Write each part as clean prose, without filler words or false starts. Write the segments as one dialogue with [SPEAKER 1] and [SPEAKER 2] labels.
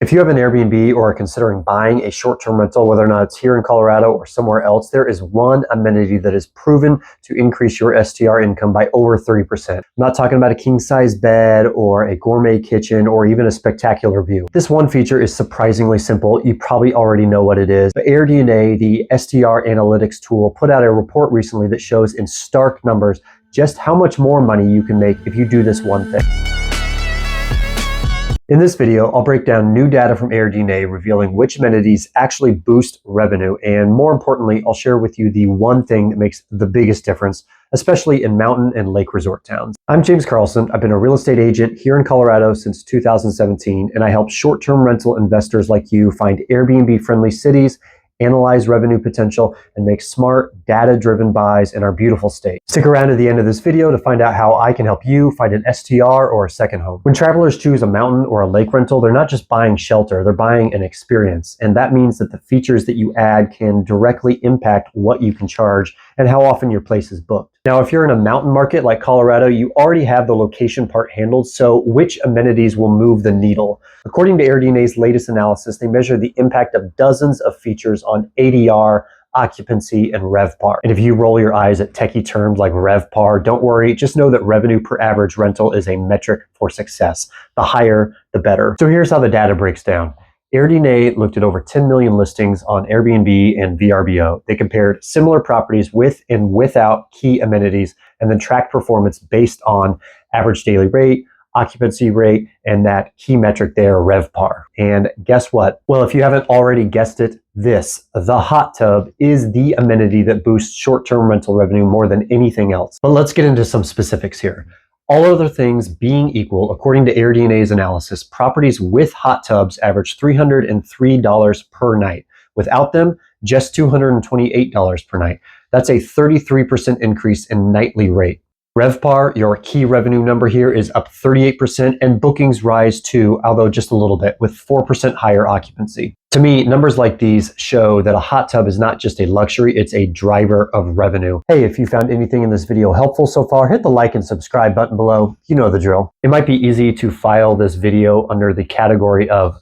[SPEAKER 1] If you have an Airbnb or are considering buying a short-term rental, whether or not it's here in Colorado or somewhere else, there is one amenity that is proven to increase your STR income by over 30%. I'm not talking about a king-size bed or a gourmet kitchen or even a spectacular view. This one feature is surprisingly simple. You probably already know what it is. But AirDNA, the STR analytics tool, put out a report recently that shows in stark numbers just how much more money you can make if you do this one thing. In this video, I'll break down new data from AirDNA revealing which amenities actually boost revenue, and more importantly, I'll share with you the one thing that makes the biggest difference, especially in mountain and lake resort towns. I'm James Carlson. I've been a real estate agent here in Colorado since 2017, and I help short-term rental investors like you find Airbnb-friendly cities, analyze revenue potential, and make smart, data-driven buys in our beautiful state. Stick around to the end of this video to find out how I can help you find an STR or a second home. When travelers choose a mountain or a lake rental, they're not just buying shelter, they're buying an experience. And that means that the features that you add can directly impact what you can charge and how often your place is booked. Now, if you're in a mountain market like Colorado, you already have the location part handled, so which amenities will move the needle? According to AirDNA's latest analysis, they measure the impact of dozens of features on ADR, occupancy, and RevPAR. And if you roll your eyes at techie terms like RevPAR, don't worry, just know that revenue per average rental is a metric for success. The higher, the better. So here's how the data breaks down. AirDNA looked at over 10 million listings on Airbnb and VRBO. They compared similar properties with and without key amenities and then tracked performance based on average daily rate, occupancy rate, and that key metric there, RevPAR. And guess what? Well, if you haven't already guessed it, the hot tub is the amenity that boosts short-term rental revenue more than anything else. But let's get into some specifics here. All other things being equal, according to AirDNA's analysis, properties with hot tubs average $303 per night. Without them, just $228 per night. That's a 33% increase in nightly rate. RevPAR, your key revenue number here, is up 38%, and bookings rise too, although just a little bit, with 4% higher occupancy. To me, numbers like these show that a hot tub is not just a luxury, it's a driver of revenue. Hey, if you found anything in this video helpful so far, hit the like and subscribe button below. You know the drill. It might be easy to file this video under the category of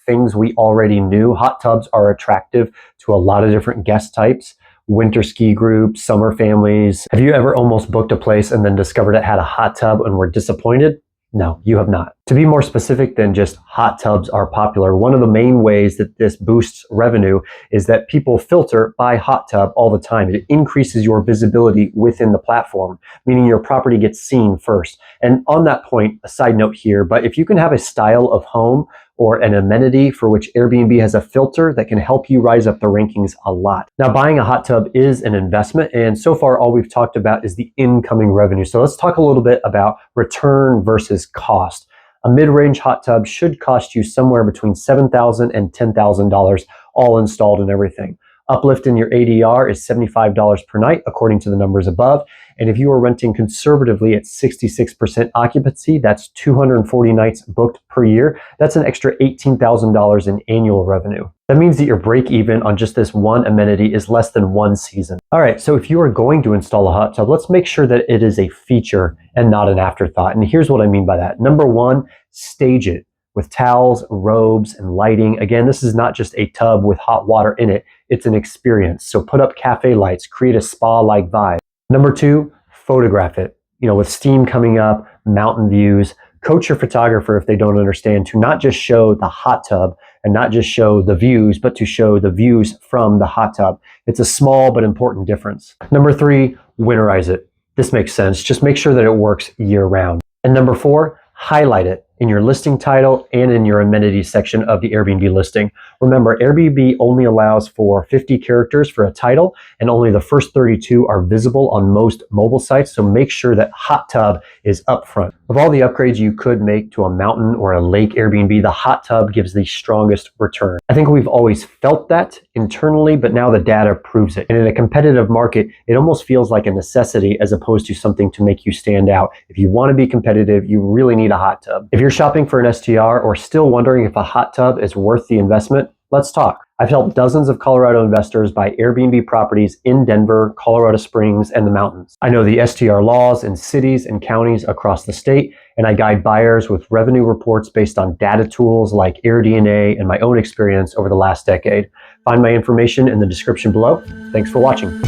[SPEAKER 1] things we already knew. Hot tubs are attractive to a lot of different guest types. Winter ski groups, summer families. Have you ever almost booked a place and then discovered it had a hot tub and were disappointed? No, you have not. To be more specific than just hot tubs are popular, one of the main ways that this boosts revenue is that people filter by hot tub all the time. It increases your visibility within the platform, meaning your property gets seen first. And on that point, a side note here, but if you can have a style of home or an amenity for which Airbnb has a filter that can help you rise up the rankings a lot. Now, buying a hot tub is an investment, and so far all we've talked about is the incoming revenue. So let's talk a little bit about return versus cost. A mid-range hot tub should cost you somewhere between $7,000 and $10,000 all installed and everything. Uplift in your ADR is $75 per night, according to the numbers above. And if you are renting conservatively at 66% occupancy, that's 240 nights booked per year. That's an extra $18,000 in annual revenue. That means that your break even on just this one amenity is less than one season. All right, so if you are going to install a hot tub, let's make sure that it is a feature and not an afterthought. And here's what I mean by that. Number one, stage it with towels, robes, and lighting. Again, this is not just a tub with hot water in it, it's an experience. So put up cafe lights, create a spa-like vibe. Number two, photograph it. With steam coming up, mountain views. Coach your photographer if they don't understand to not just show the hot tub and not just show the views, but to show the views from the hot tub. It's a small but important difference. Number three, winterize it. This makes sense. Just make sure that it works year round. And number four, highlight it in your listing title and in your amenities section of the Airbnb listing. Remember, Airbnb only allows for 50 characters for a title, and only the first 32 are visible on most mobile sites, so make sure that hot tub is up front. Of all the upgrades you could make to a mountain or a lake Airbnb, the hot tub gives the strongest return. I think we've always felt that internally, but now the data proves it. And in a competitive market, it almost feels like a necessity as opposed to something to make you stand out. If you want to be competitive, you really need a hot tub. If you're shopping for an STR or still wondering if a hot tub is worth the investment, let's talk. I've helped dozens of Colorado investors buy Airbnb properties in Denver, Colorado Springs, and the mountains. I know the STR laws in cities and counties across the state, and I guide buyers with revenue reports based on data tools like AirDNA and my own experience over the last decade. Find my information in the description below. Thanks for watching.